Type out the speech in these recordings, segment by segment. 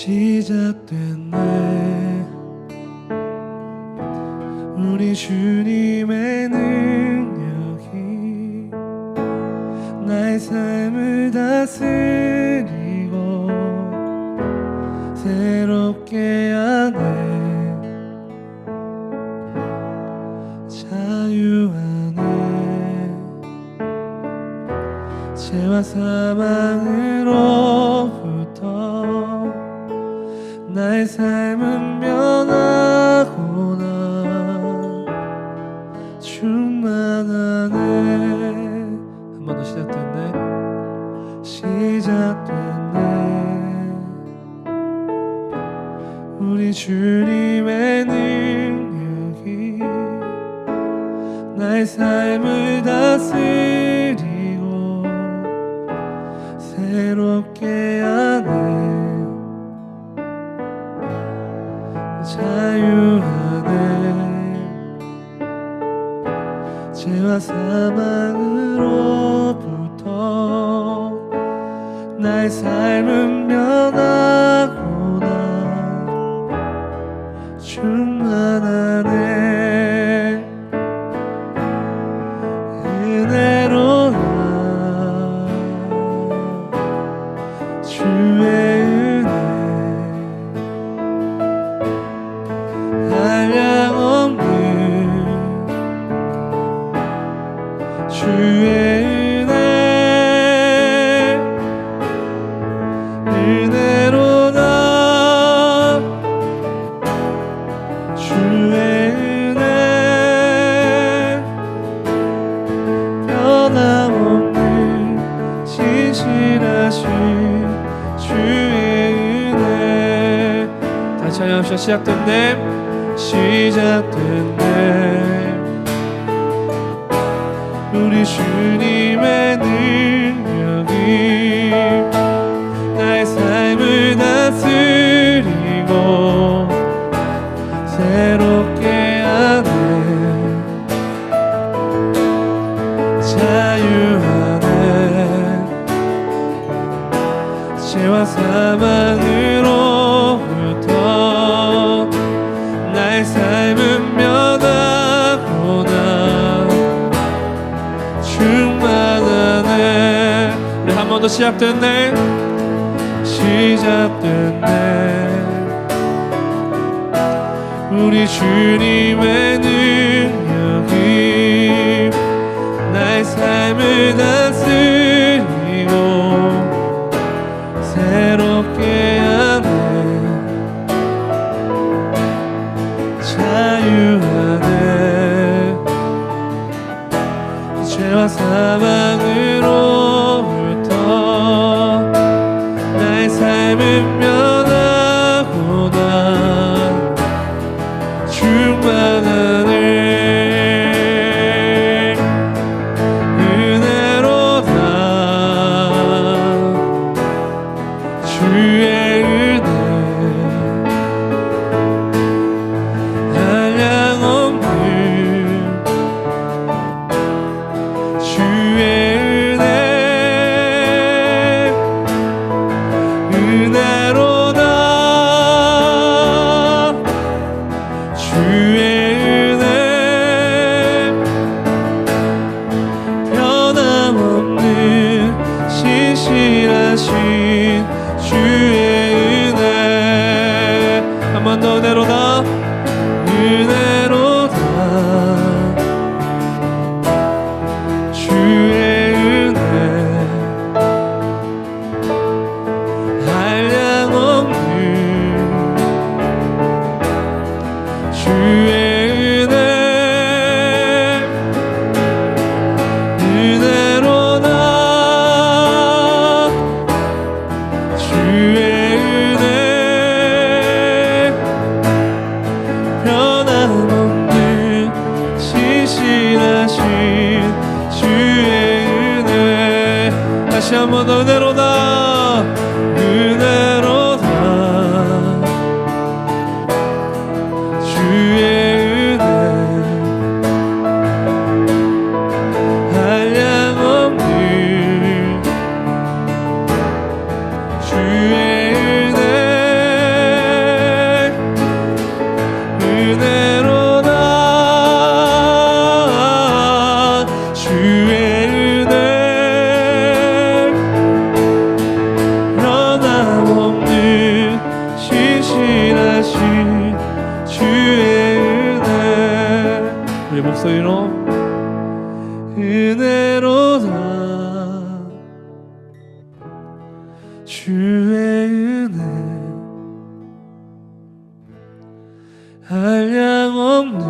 시작됐네. 우리 주님의 능력이 나의 삶을 다스리고 새롭게 하네. 자유하네. 죄와 사망으로부터 나의 삶은 변하구나. 충만하네. 한 번 더 시작됐네. 시작됐네. 우리 주님의 능력이 나의 삶을 다스리고 새롭게 하네. 자유하네. 죄와 사망으로부터 나의 삶은 변하구나. 충만하네. 은혜로나 주의 은혜 한량없는 주의 은혜. 은혜로나 주의 은혜 변함없는 신실하신 주의 은혜. 다시 찬양합시다. 시작됐네. 시작됐네. 우리 주님의 능력이 나의 삶을 다스리고 새롭게 하네. 자유하네. 죄와 사망으로부터 나의 삶은 변하구나. 충만하네. 우리 한 번 더 시작됐네. 시작됐네. 우리 주님의 능력이 나의 삶을 다스리고 새롭게 하네. 자유하네. 죄와 사망으로부터 나의 삶은 변하구나. 충만하네. 은혜로다 주의 은혜 한량없는 주의 은혜. 은혜로다 주의 은혜 변함없는 신실하신 주의 은혜. 한 번 더. 은혜로다. 은혜로다 주의 은혜 한량없는 주의 은혜. 은혜로다 주의 은혜 변함없는 신실하신 주의 은혜. 다시 한 번 더. 은혜로다. 은혜로다 주의 은혜 한량없는 주의 은혜. 주의 은혜 한량없는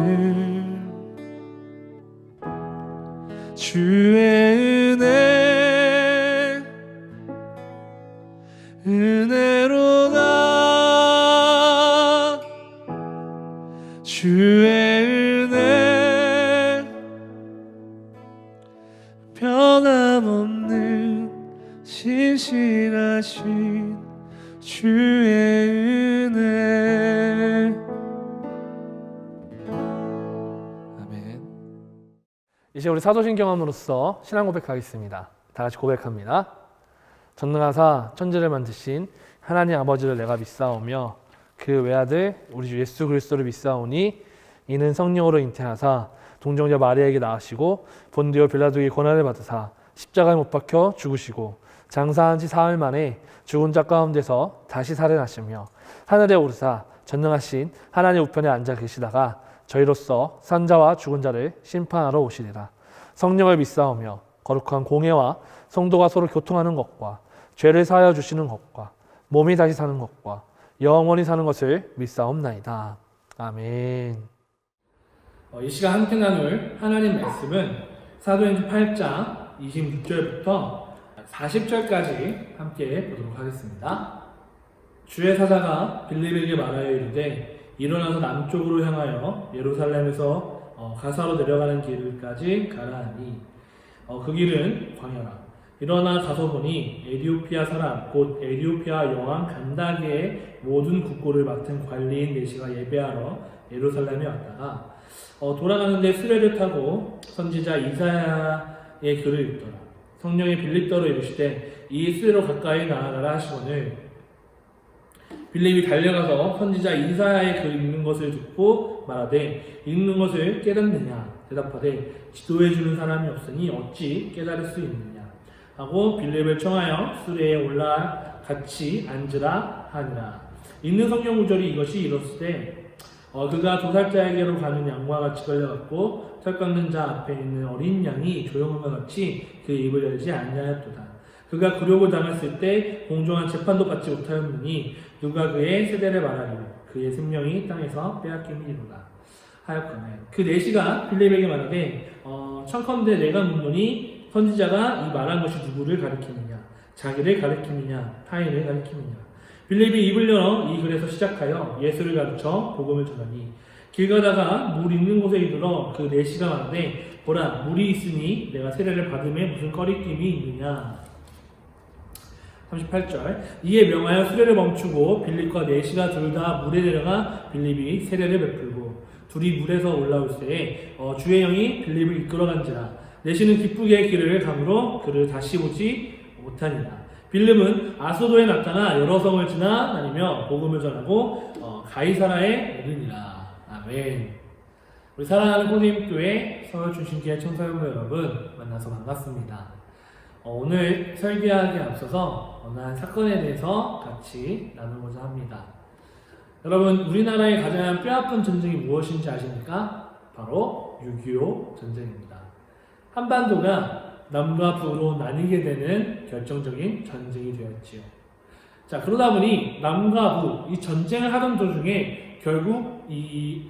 주의 은혜 은혜로다 주의 은혜 변함없는 신실하신 주의 은혜. 아멘. 이제 우리 사도신 경험으로서 신앙 고백하겠습니다. 다 같이 고백합니다. 전능하사 천지를 만드신 하나님 아버지를 내가 믿사오며 그 외아들 우리 주 예수 그리스도를 믿사오니 이는 성령으로 잉태하사 동정녀 마리아에게 낳으시고 본디오 빌라도에게 고난을 받으사 십자가에 못 박혀 죽으시고 장사한 지 사흘 만에 죽은 자 가운데서 다시 살아나시며 하늘에 오르사 전능하신 하나님 우편에 앉아 계시다가 저희로서 산자와 죽은 자를 심판하러 오시리라. 성령을 믿사오며 거룩한 공회와 성도가 서로 교통하는 것과 죄를 사하여 주시는 것과 몸이 다시 사는 것과 영원히 사는 것을 믿사옵나이다. 아멘. 이 시간 함께 나눌 하나님 말씀은 사도행전 8장 26절부터 40절까지 함께 보도록 하겠습니다. 주의 사자가 빌립에게 말하여 이르되 일어나서 남쪽으로 향하여 예루살렘에서 가사로 내려가는 길까지 가라 하니 그 길은 광야라. 일어나 가서 보니 에디오피아 사람 곧 에디오피아 여왕 간다게의 모든 국고를 맡은 관리인 네시가 예배하러 예루살렘에 왔다가 돌아가는데 수레를 타고 선지자 이사야의 글을 읽더라. 성령이 빌립더러 이르시되 이 수레로 가까이 나아가라 하시거늘 빌립이 달려가서 선지자 이사야의 글 읽는 것을 듣고 말하되 읽는 것을 깨닫느냐 대답하되 지도해 주는 사람이 없으니 어찌 깨달을 수 있느냐 하고 빌립을 청하여 수레에 올라 같이 앉으라 하니라. 읽는 성경 구절이 이것이 이렇으되 그가 도살자에게로 가는 양과 같이 걸려갔고 털 깎는 자 앞에 있는 어린 양이 조용함과 같이 그 입을 열지 아니하였도다. 그가 굴욕을 당했을 때 공정한 재판도 받지 못하였느니 누가 그의 세대를 말하리요 그의 생명이 땅에서 빼앗김이로다 하였거늘 그 네시가 빌립에게 말하되 청컨대 내가 묻노니 선지자가 이 말한 것이 누구를 가리키느냐 자기를 가리키느냐 타인을 가리키느냐. 빌립이 입을 열어 이 글에서 시작하여 예수를 가르쳐 복음을 전하니 길 가다가 물 있는 곳에 이르러 그 네시가 말하되 보라 물이 있으니 내가 세례를 받음에 무슨 꺼리낌이 있느냐. 38절 이에 명하여 수레를 멈추고 빌립과 네시가 둘 다 물에 내려가 빌립이 세례를 베풀고 둘이 물에서 올라올 때에 주의 영이 빌립을 이끌어간지라. 네시는 기쁘게 길을 가므로 그를 다시 보지 못하니라. 빌립은 아소도에 나타나 여러 성을 지나 다니며 복음을 전하고 가이사라에 이르니라. 아멘. 우리 사랑하는 코디임교회 서울중심교회 청소년부 여러분 만나서 반갑습니다. 오늘 설교하기에 앞서서 어느 한 사건에 대해서 같이 나누고자 합니다. 여러분 우리나라의 가장 뼈아픈 전쟁이 무엇인지 아십니까? 바로 6.25 전쟁입니다. 한반도가 남과 북으로 나뉘게 되는 결정적인 전쟁이 되었지요. 자, 그러다 보니 남과 북, 이 전쟁을 하던 도중에 결국 이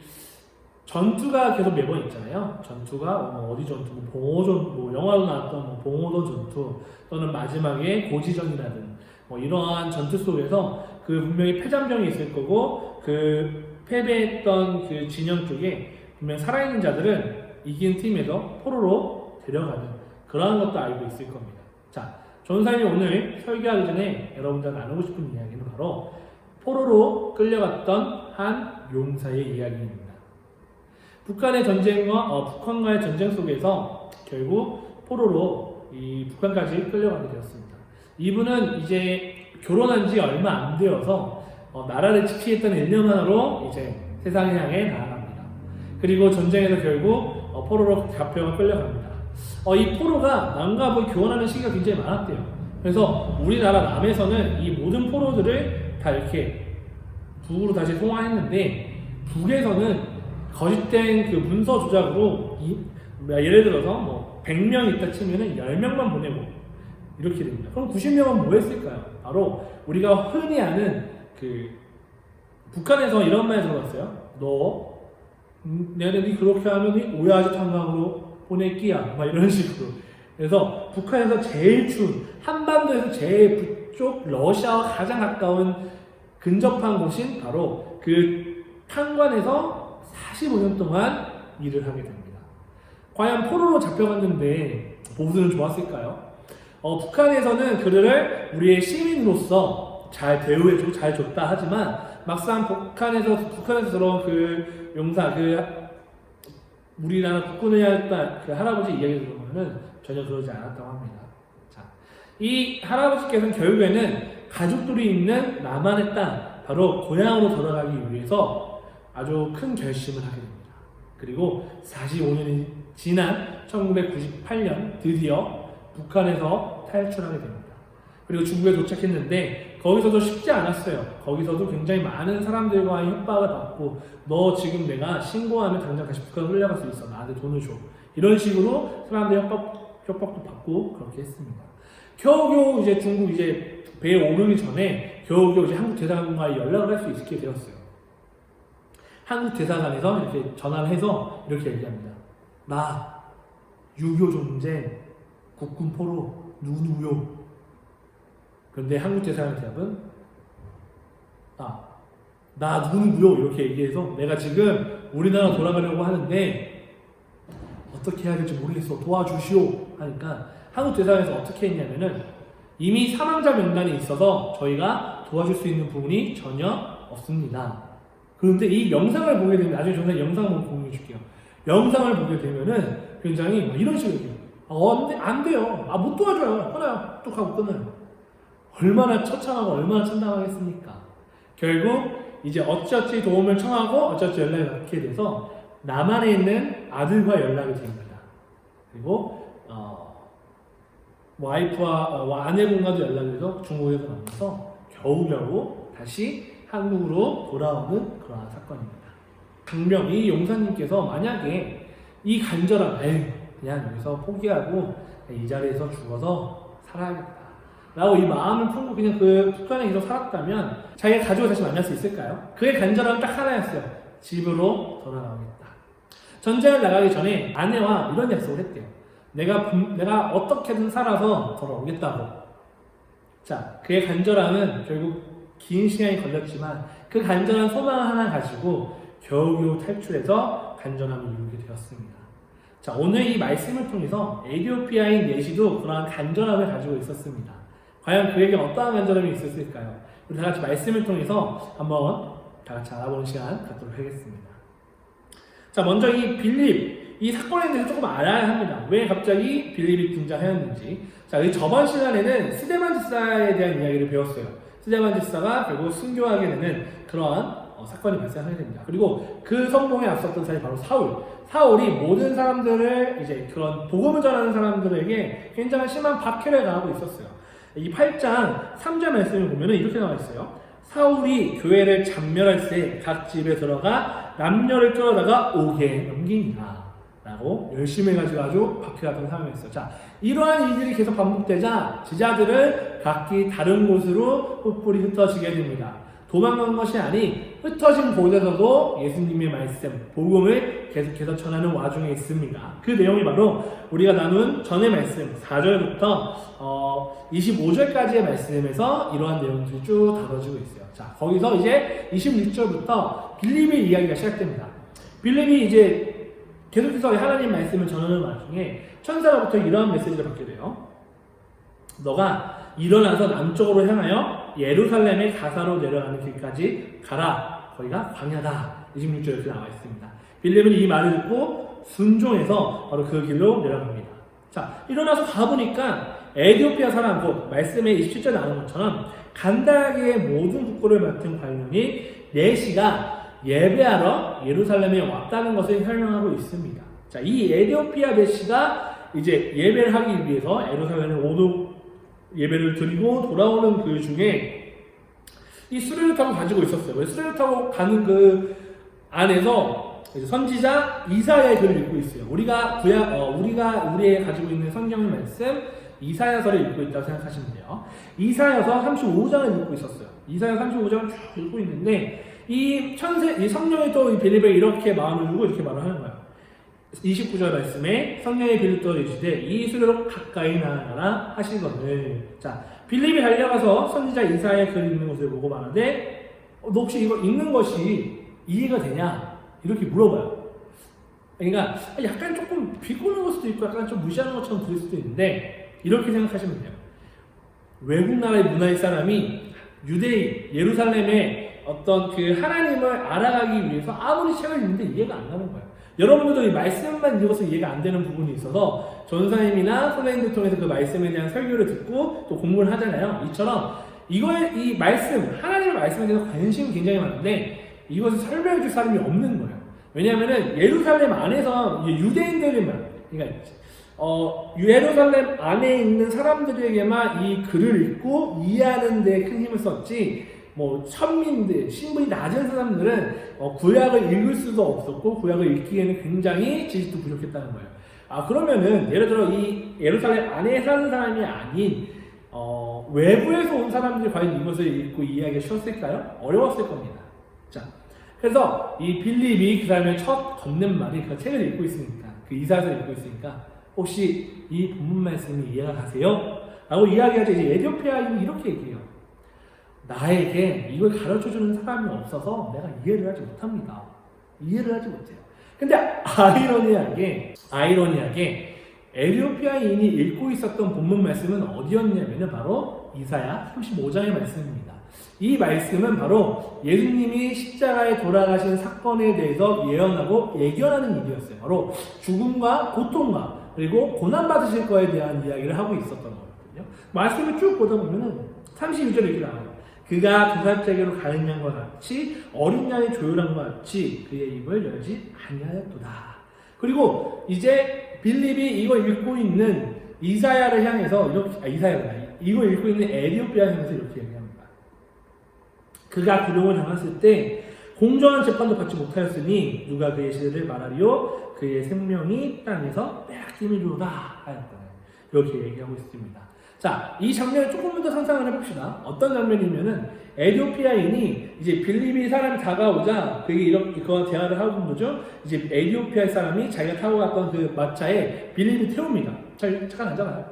전투가 계속 매번 있잖아요. 전투가 어디 전투, 봉오전, 영화로 나왔던 봉오도 전투, 또는 마지막에 고지전이라든 이러한 전투 속에서 그 분명히 패잔병이 있을 거고 그 패배했던 그 진영 쪽에 분명 살아있는 자들은 이긴 팀에서 포로로 데려가는 그러한 것도 알고 있을 겁니다. 자, 전사님이 오늘 설교하기 전에 여러분들과 나누고 싶은 이야기는 바로 포로로 끌려갔던 한 용사의 이야기입니다. 북한의 전쟁과 북한과의 전쟁 속에서 결국 포로로 이 북한까지 끌려가게 되었습니다. 이분은 이제 결혼한 지 얼마 안 되어서 나라를 지키겠다는 일념 하나로 이제 세상을 향해 나아갑니다. 그리고 전쟁에서 결국 포로로 잡혀가 끌려갑니다. 이 포로가 남과 북을 교환하는 시기가 굉장히 많았대요. 그래서 우리나라 남에서는 이 모든 포로들을 다 이렇게 북으로 다시 송환했는데 북에서는 거짓된 그 문서 조작으로 예를 들어서 100명 있다 치면은 10명만 보내고 이렇게 됩니다. 그럼 90명은 뭐 했을까요? 바로 우리가 흔히 아는 북한에서 이런 말 들어봤어요. 내년이 그렇게 하면 오야지 탄광으로 보낼기야. 막 이런 식으로. 그래서 북한에서 제일 추운, 한반도에서 제일 북쪽 러시아와 가장 가까운 근접한 곳인 바로 그 탄관에서 45년 동안 일을 하게 됩니다. 과연 포로로 잡혀갔는데 보수는 좋았을까요? 북한에서는 그들을 우리의 시민으로서 잘 대우해주고 잘 줬다 하지만 막상 북한에서 들어온 그 용사, 우리나라 국군을 했던 그 할아버지 이야기 들어보면은 전혀 그러지 않았다고 합니다. 자, 이 할아버지께서는 결국에는 가족들이 있는 남한의 땅, 바로 고향으로 돌아가기 위해서 아주 큰 결심을 하게 됩니다. 그리고 45년이 지난 1998년 드디어 북한에서 탈출하게 됩니다. 그리고 중국에 도착했는데 거기서도 쉽지 않았어요. 거기서도 굉장히 많은 사람들과의 협박을 받고 너 지금 내가 신고하면 당장 다시 북한으로 끌려갈 수 있어. 나한테 돈을 줘. 이런 식으로 사람들이 협박도 받고 그렇게 했습니다. 겨우겨우 이제 중국 배에 오르기 전에 겨우겨우 이제 한국 대사관과의 연락을 할 수 있게 되었어요. 한국 대사관에서 이렇게 전화를 해서 이렇게 얘기합니다. 나 6.25 전쟁 국군 포로 누구누구요. 그런데 한국 대사관의 대답은 나 누구누구요 이렇게 얘기해서 내가 지금 우리나라 돌아가려고 하는데 어떻게 해야 될지 모르겠어 도와주시오 하니까 한국 대사관에서 어떻게 했냐면은 이미 사망자 명단이 있어서 저희가 도와줄 수 있는 부분이 전혀 없습니다. 그런데 이 영상을 보게 되면 나중에 저는 영상을 공유해 줄게요. 영상을 보게 되면은 굉장히 이런 식으로 얘기해요. 안 돼요. 못 도와줘요. 끊어요. 뚝 하고 끊어요. 얼마나 처참하고 얼마나 참담하겠습니까? 결국 이제 어찌어찌 도움을 청하고 어찌어찌 연락을 받게 돼서 남한에 있는 아들과 연락이 됩니다. 그리고 와이프와 아내분과도 연락을 해서 중국에서 만나서 겨우겨우 다시 한국으로 돌아오는 그러한 사건입니다. 분명 이 용사님께서 만약에 이 간절함, 그냥 여기서 포기하고 이 자리에서 죽어서 살아야겠다 라고 이 마음을 품고 그냥 그 북한에 계속 살았다면 자기가 가족을 다시 만날 수 있을까요? 그의 간절함은 딱 하나였어요. 집으로 돌아가겠다. 전쟁을 나가기 전에 아내와 이런 약속을 했대요. 내가 어떻게든 살아서 돌아오겠다고. 자, 그의 간절함은 결국 긴 시간이 걸렸지만 그 간절한 소망 하나 가지고 겨우겨우 탈출해서 간절함을 이루게 되었습니다. 자, 오늘 이 말씀을 통해서 에티오피아인 네시도 그러한 간절함을 가지고 있었습니다. 과연 그에게 어떠한 간절함이 있었을까요? 우리 다 같이 말씀을 통해서 한번 다 같이 알아보는 시간 갖도록 하겠습니다. 자, 먼저 이 빌립, 이 사건에 대해서 조금 알아야 합니다. 왜 갑자기 빌립이 등장하였는지. 자, 저번 시간에는 스데반 집사에 대한 이야기를 배웠어요. 스데반 집사가 결국 순교하게 되는 그러한 사건이 발생하게 됩니다. 그리고 그 성공에 앞섰던 사람이 바로 사울이 모든 사람들을 이제 그런 복음을 전하는 사람들에게 굉장히 심한 박해를 가하고 있었어요. 이 8장 3절 말씀을 보면 이렇게 나와 있어요. 사울이 교회를 잔멸할 때 각 집에 들어가 남녀를 끌어다가 옥에 넘기니라 라고 열심히 해가지고 아주 박해하던 상황이었어요. 자, 이러한 일들이 계속 반복되자 제자들은 각기 다른 곳으로 뿔뿔이 흩어지게 됩니다. 도망간 것이 아닌 흩어진 곳에서도 예수님의 말씀, 복음을 계속해서 전하는 와중에 있습니다. 그 내용이 바로 우리가 나눈 전의 말씀 4절부터 25절까지의 말씀에서 이러한 내용들이 쭉 다뤄지고 있어요. 자, 거기서 이제 26절부터 빌립의 이야기가 시작됩니다. 빌립이 이제 계속해서 하나님 말씀을 전하는 와중에 천사로부터 이러한 메시지를 받게 돼요. 너가 일어나서 남쪽으로 향하여 예루살렘의 가사로 내려가는 길까지 가라. 거기가 광야다. 26절에 이렇게 나와 있습니다. 빌립은 이 말을 듣고 순종해서 바로 그 길로 내려갑니다. 자, 일어나서 가보니까 에티오피아 사람, 곧 말씀에 27절에 나오는 것처럼 간다하게 모든 국고를 맡은 관원이 네시가 예배하러 예루살렘에 왔다는 것을 설명하고 있습니다. 자, 이 에티오피아 네시가 이제 예배를 하기 위해서 예루살렘에 예배를 드리고 돌아오는 그 중에 이 수레를 타고 가지고 있었어요. 수레를 타고 가는 그 안에서 선지자 이사야의 글을 읽고 있어요. 우리가 우리의 가지고 있는 성경의 말씀 이사야서를 읽고 있다고 생각하시면 돼요. 이사야서 35장을 읽고 있었어요. 이사야 35장을 쭉 읽고 있는데 이 성령이 또 이 빌립에 이렇게 마음을 주고 이렇게 말을 하는 거예요. 29절 말씀에 성령의 빌립 또 이르시되 이 수레로 가까이 나아가라 하시거늘. 자, 빌립이 달려가서 선지자 이사야의 글 읽는 것을 보고 말하되 너 혹시 이거 읽는 것이 이해가 되냐? 이렇게 물어봐요. 그러니까 약간 조금 비꼬는 걸 수도 있고 약간 좀 무시하는 것처럼 들릴 수도 있는데 이렇게 생각하시면 돼요. 외국 나라의 문화의 사람이 유대인 예루살렘의 어떤 그 하나님을 알아가기 위해서 아무리 책을 읽는데 이해가 안 가는 거예요. 여러분들도 이 말씀만 읽어서 이해가 안 되는 부분이 있어서 전사님이나 선생님들 통해서 그 말씀에 대한 설교를 듣고 또 공부를 하잖아요. 이처럼 이 말씀, 하나님의 말씀에 대해서 관심이 굉장히 많은데 이것을 설명해 줄 사람이 없는 거예요. 왜냐하면은 예루살렘 안에서 유대인들만, 그러니까 예루살렘 안에 있는 사람들에게만 이 글을 읽고 이해하는 데 큰 힘을 썼지, 뭐 천민들, 신분이 낮은 사람들은 구약을 읽을 수도 없었고 구약을 읽기에는 굉장히 지식도 부족했다는 거예요. 그러면은 예를 들어 이 예루살렘 안에 사는 사람이 아닌 외부에서 온 사람들이 과연 이것을 읽고 이해하기가 쉬웠을까요? 어려웠을 겁니다. 자, 그래서 이 빌립이 그 사람의 첫 건넨말이 그 책을 읽고 있으니까, 그 이사야서를 읽고 있으니까 혹시 이 본문 말씀이 이해가 가세요? 라고 이야기하죠. 이제 에디오피아인이 이렇게 얘기해요. 나에게 이걸 가르쳐주는 사람이 없어서 내가 이해를 하지 못합니다. 이해를 하지 못해요. 근데 아이러니하게 에디오피아인이 읽고 있었던 본문 말씀은 어디였냐면은 바로 이사야 35장의 말씀입니다. 이 말씀은 바로 예수님이 십자가에 돌아가신 사건에 대해서 예언하고 예견하는 일이었어요. 바로 죽음과 고통과 그리고 고난받으실 거에 대한 이야기를 하고 있었던 거거든요. 말씀을 쭉 보다 보면은 32절에 이렇게 나와요. 그가 두살째기로 가는 양과 같이 어린 양이 조율한 것 같이 그의 입을 열지 아니하였도다. 그리고 이제 빌립이 이걸 읽고 있는 이사야를 향해서 이걸 읽고 있는 에디오피아를 향해서 이렇게 얘기합니다. 그가 구령을 당했을 때 공정한 재판도 받지 못하였으니 누가 그의 시대를 말하리요? 그의 생명이 땅에서 빼앗김이로다 하였거든요. 이렇게 얘기하고 있습니다. 자, 이 장면을 조금 더 상상을 해봅시다. 어떤 장면이면은 에디오피아인이 이제 빌립이 사람이 다가오자 그게 이렇게 그와 대화를 하고 뭐죠? 이제 에디오피아 사람이 자기가 타고 갔던 그 마차에 빌립이 태웁니다. 잠깐 앉아봐요.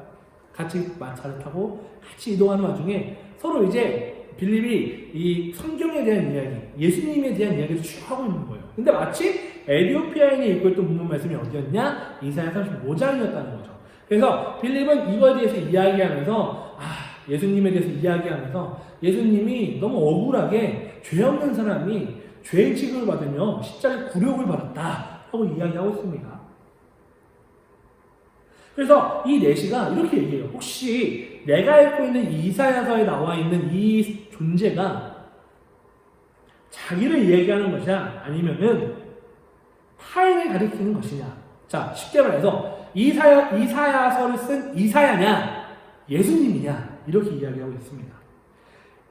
같이 마차를 타고 같이 이동하는 와중에 서로 이제 빌립이 이 성경에 대한 이야기, 예수님에 대한 이야기를 쭉 하고 있는 거예요. 근데 마치 에디오피아인이 읽고 있던 본문 말씀이 어디였냐? 이사야 35장이었다는 거죠. 그래서 빌립은 이거에 대해서 이야기하면서 예수님에 대해서 이야기하면서 예수님이 너무 억울하게 죄 없는 사람이 죄의 취급을 받으며 십자가의 굴욕을 받았다 하고 이야기하고 있습니다. 그래서 이 내시가 이렇게 얘기해요. 혹시 내가 읽고 있는 이사야서에 나와 있는 이 존재가 자기를 이야기하는 것이냐 아니면은 타인을 가리키는 것이냐. 자, 쉽게 말해서 이사야서를 쓴 이사야냐 예수님이냐 이렇게 이야기하고 있습니다.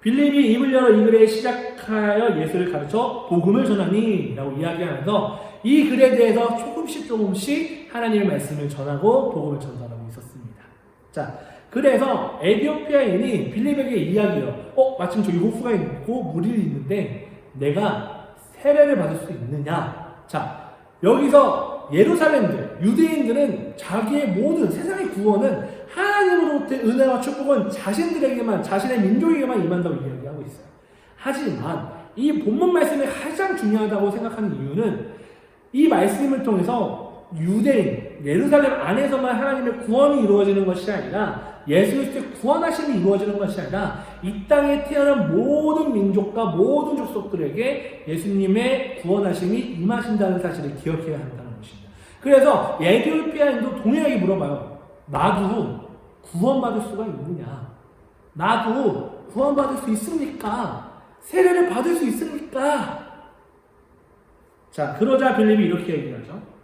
빌립이 입을 열어 이 글에 시작하여 예수를 가르쳐 복음을 전하니 라고 이야기하면서 이 글에 대해서 조금씩 하나님의 말씀을 전하고 복음을 전달하고 있었습니다. 자, 그래서 에디오피아인이 빌립에게 이야기해요. 마침 저기 호수가 있고 물이 있는데 내가 세례를 받을 수 있느냐. 자, 여기서 예루살렘들, 유대인들은 자기의 모든 세상의 구원은 하나님으로부터의 은혜와 축복은 자신들에게만, 자신의 민족에게만 임한다고 이야기하고 있어요. 하지만 이 본문 말씀이 가장 중요하다고 생각하는 이유는 이 말씀을 통해서 유대인, 예루살렘 안에서만 하나님의 구원이 이루어지는 것이 아니라 예수 그리스도의 구원하심이 이루어지는 것이 아니라 이 땅에 태어난 모든 민족과 모든 족속들에게 예수님의 구원하심이 임하신다는 사실을 기억해야 한다는 것입니다. 그래서 에디오피아인도 동일하게 물어봐요. 나도 구원받을 수가 있느냐? 나도 구원받을 수 있습니까? 세례를 받을 수 있습니까? 자, 그러자 빌립이 이렇게 얘기하죠.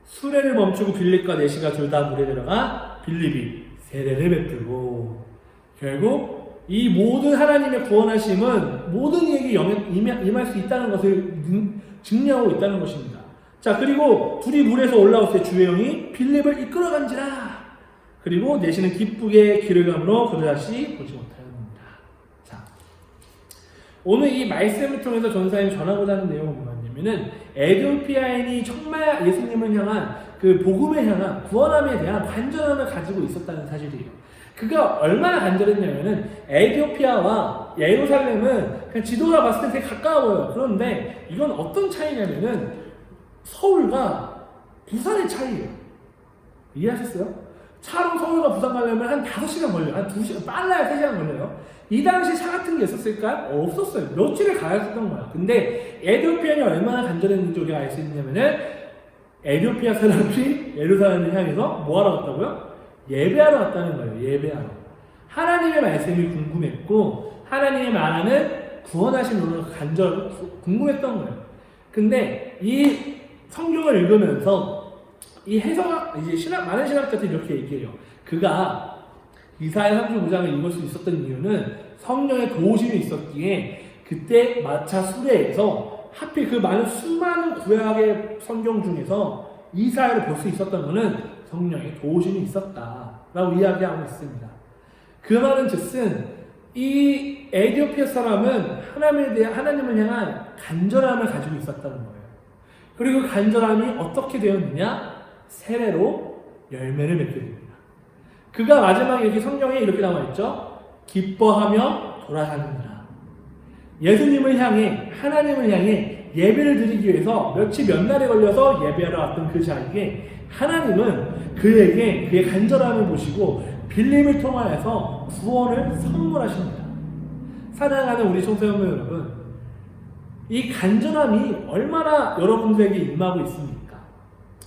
수레를 멈추고 빌립과 내시가 둘 다 물에 들어가 빌립이 세례를 베풀고 결국 이 모든 하나님의 구원하심은 모든 이에게 임할 수 있다는 것을 증명하고 있다는 것입니다. 자, 그리고 둘이 물에서 올라올 때 주의 영이 빌립을 이끌어간지라. 그리고 내시는 기쁘게 길을 가므로 그다시 보지 못하였느니라. 자, 오늘 이 말씀을 통해서 전사님이 전하고자 하는 내용은 뭐냐면은 에디오피아인이 정말 예수님을 향한 그 복음에 향한 구원함에 대한 간절함을 가지고 있었다는 사실이에요. 그가 얼마나 간절했냐면은 에디오피아와 예루살렘은 그냥 지도가 봤을 때 되게 가까워요. 그런데 이건 어떤 차이냐면은 서울과 부산의 차이예요. 이해하셨어요? 차로 서울과 부산 가려면 한 5시간 걸려요. 한 2시간, 빨라야 3시간 걸려요. 이 당시 차 같은 게 있었을까? 없었어요. 며칠을 가야 했던 거야. 근데 에디오피아인이 얼마나 간절했는지 우리가 알 수 있냐면은 에디오피아 사람들이 예루살렘을 향해서 뭐 하러 갔다고요? 예배하러 갔다는 거예요. 예배하러. 하나님의 말씀이 궁금했고 하나님의 말하는 구원하신 분을 궁금했던 거예요. 근데 이 성경을 읽으면서 이 해석학, 이제 많은 신학자들이 이렇게 얘기해요. 그가 이사야 35장을 읽을 수 있었던 이유는 성령의 도우심이 있었기에 그때 마차 수레에서 하필 그 많은 수많은 구약의 성경 중에서 이사야를 볼 수 있었던 것은 성령의 도우심이 있었다라고 이야기하고 있습니다. 그 말은 즉슨 이 에디오피아 사람은 하나님을 향한 간절함을 가지고 있었다는 거예요. 그리고 간절함이 어떻게 되었느냐? 세례로 열매를 맺게 됩니다. 그가 마지막에 이렇게 성경에 이렇게 나와 있죠. 기뻐하며 돌아가느니라. 예수님을 향해, 하나님을 향해 예배를 드리기 위해서 몇 날에 걸려서 예배하러 왔던 그 자에게 하나님은 그에게 그의 간절함을 보시고 빌림을 통하여서 구원을 선물하십니다. 사랑하는 우리 청소년 여러분, 이 간절함이 얼마나 여러분들에게 임하고 있습니까?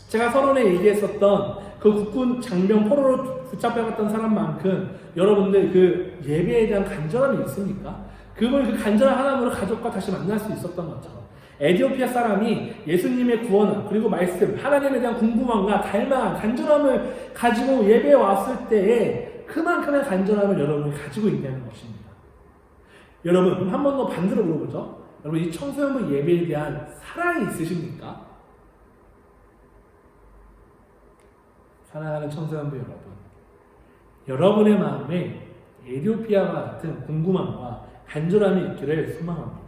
제가 서론에 얘기했었던 그 국군 장병 포로로 붙잡혀갔던 사람만큼 여러분들 그 예배에 대한 간절함이 있습니까? 그걸 그 간절한 하나님으로 가족과 다시 만날 수 있었던 것처럼 에디오피아 사람이 예수님의 구원 그리고 말씀, 하나님에 대한 궁금함과 닮아한 간절함을 가지고 예배에 왔을 때에 그만큼의 간절함을 여러분이 가지고 있다는 것입니다. 여러분, 그럼 한 번 더 반대로 물어보죠. 여러분, 이 청소년부 예배에 대한 사랑이 있으십니까? 사랑하는 청소년부 여러분, 여러분의 마음에 에디오피아와 같은 궁금함과 간절함이 있기를 소망합니다.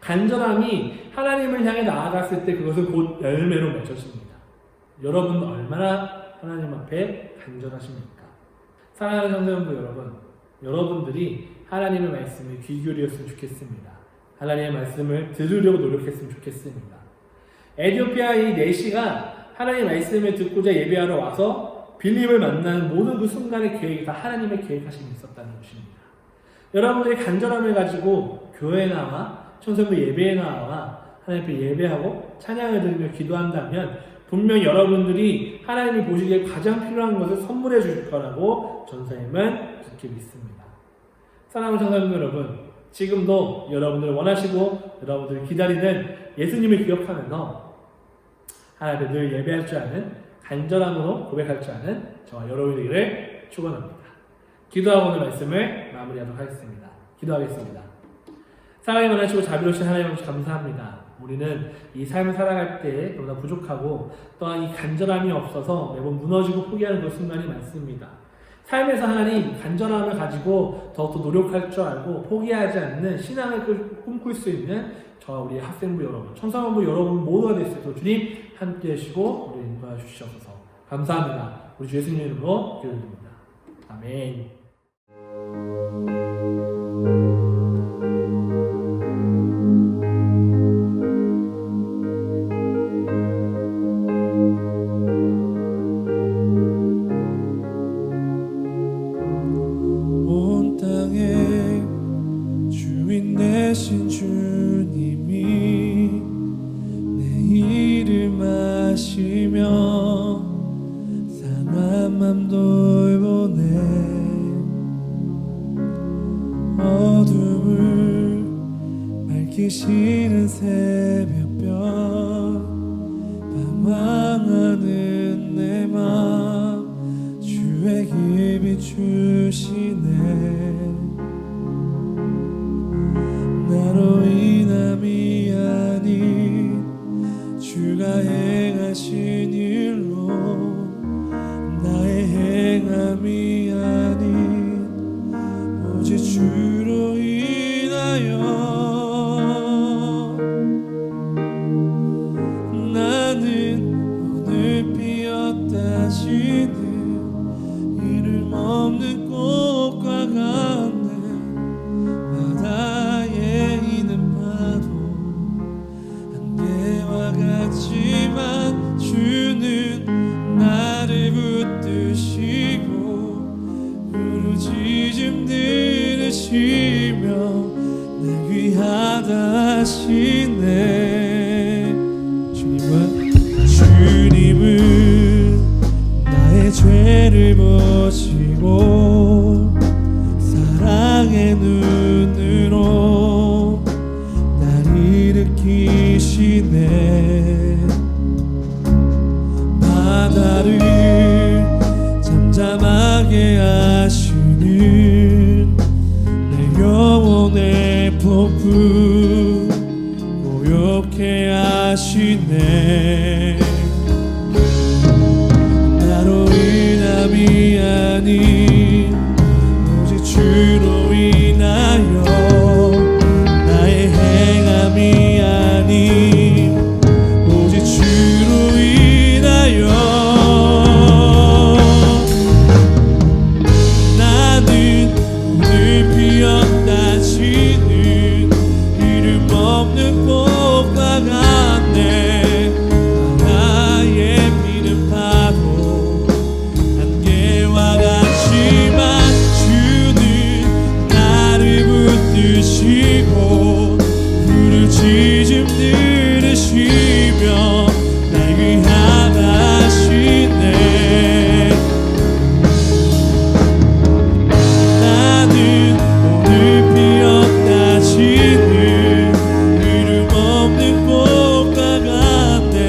간절함이 하나님을 향해 나아갔을 때 그것은 곧 열매로 맺혀집니다. 여러분 얼마나 하나님 앞에 간절하십니까? 사랑하는 청소년부 여러분, 여러분들이 하나님의 말씀에 귀 기울였으면 좋겠습니다. 하나님의 말씀을 들으려고 노력했으면 좋겠습니다. 에디오피아 이 내시가 하나님의 말씀을 듣고자 예배하러 와서 빌립을 만나는 모든 그 순간의 계획이 다 하나님의 계획하심이 있었다는 것입니다. 여러분들이 간절함을 가지고 교회에 나와 청소년부 예배에 나와 하나님 앞에 예배하고 찬양을 드리며 기도한다면 분명 여러분들이 하나님이 보시기에 가장 필요한 것을 선물해 주실 거라고 전사님은 굳게 믿습니다. 사랑하는 청소년부 여러분, 지금도 여러분들 원하시고 여러분들 기다리는 예수님을 기억하면서 하나님 앞에 늘 예배할 줄 아는 간절함으로 고백할 줄 아는 저와 여러분들을 축원합니다. 기도하고 오늘 말씀을 마무리하도록 하겠습니다. 기도하겠습니다. 사랑이 많으시고 자비로우신 하나님 아버지 감사합니다. 우리는 이 삶을 살아갈 때 너무나 부족하고 또한 이 간절함이 없어서 매번 무너지고 포기하는 그런 순간이 많습니다. 삶에서 하나님 간절함을 가지고 더욱더 노력할 줄 알고 포기하지 않는 신앙을 꿈꿀 수 있는 저와 우리 학생부 여러분, 청소년부 여러분 모두가 될 수 있도록 주님 함께 하시고 우리 인도해 주시옵소서. 감사합니다. 우리 주 예수님 이름으로 기도드립니다. 아멘. 온 땅의 주인 되신 주님이 내 이름 아시며 상한 맘 돌보네. 어둠을 밝히시는 새벽별 방황하는 내 맘 주의 길 비추시네. 나로 인함이 아닌 주가 남이 아닌 오직 주로 인하여 나는 오늘 피었다 지는 이름 없는 꽃과 같네. 바다에 있는 파도 안개와 같지만 주는 나를 붙드시고 부르짖음 들으시며 날 위하다 하시네. 주님은 나의 죄를 보시고 사랑의 눈으로 날 일으키시네. 바다를 잠잠하게 하시는 내 영혼의 폭풍 고요케 하시네. 나로 인함이 아닌 오직 주로 인하여 나의 행함이 아닌 오직 주로 인하여 나는 오늘 피었다 지는 이름 없는 꽃과 같네. 바다에 피는 파도 안개와 같지만 주는 나를 붙드시고 부르짖음 들으시며 날 위하다 하시네. 나는 오늘 피었다 지는 이름 없는 꽃과 같네.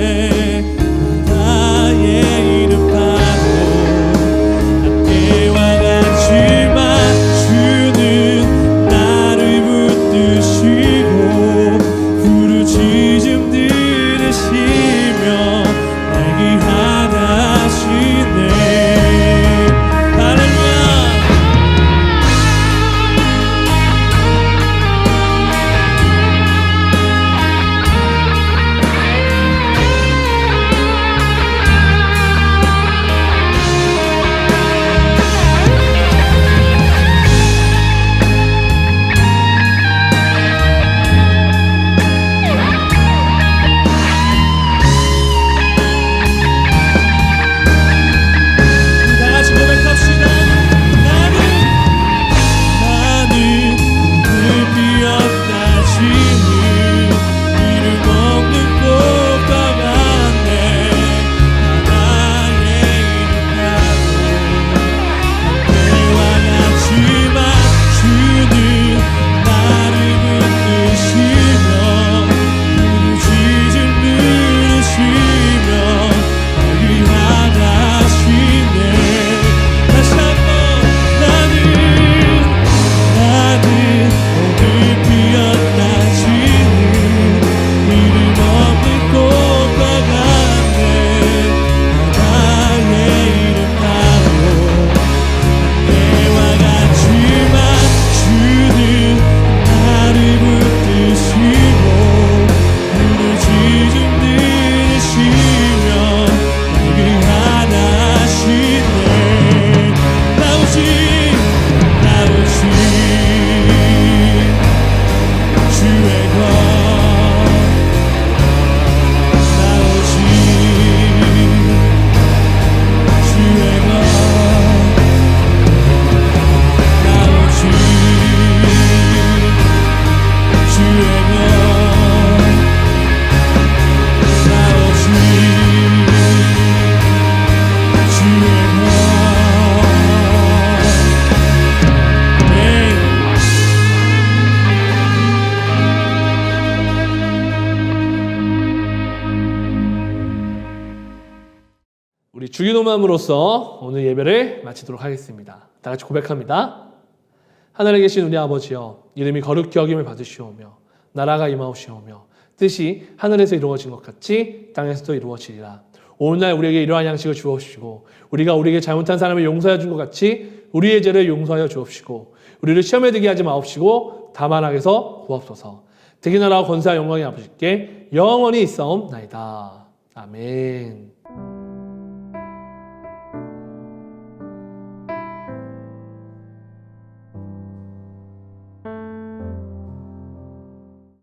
바다에 있는 파도 안개와 같지만 주는 나를 붙드시고 부르짖음 들으시며 날 위하다 하시네. 할렐루야. 다 같이 고백합시다. 나는 오늘 피었다 지는 이름 없는 꽃과 같네. 바다에 있는 파도 안개와 같지만 주는 나를 붙드시며 부르짖음 들으시며 날 위하다 하시네. 다시 한번 나는 오늘 피었다 지는 이름 없는 꽃과 같네. 바다에 있는 파도 안개와 같지만 주는 나를 붙드시고 부르짖음 들으시며 날 위하다 하시네. 나 오직 주의 것 나 오직 주의 것 나 오직 주의 것 나 오직 주의 것. 우리 주기도문으로써 오늘 예배를 마치도록 하겠습니다. 다 같이 고백합니다. 하늘에 계신 우리 아버지여, 이름이 거룩히 여김을 받으시오며 나라가 임하옵시오며 뜻이 하늘에서 이루어진 것 같이 땅에서도 이루어지리라. 오늘날 우리에게 이러한 양식을 주옵시고 우리가 우리에게 잘못한 사람을 용서해 준 것 같이 우리의 죄를 용서하여 주옵시고 우리를 시험에 들게 하지 마옵시고 다만 악에서 구하옵소서. 대개 나라와 권세와 영광이 아버지께 영원히 있사옵나이다. 아멘.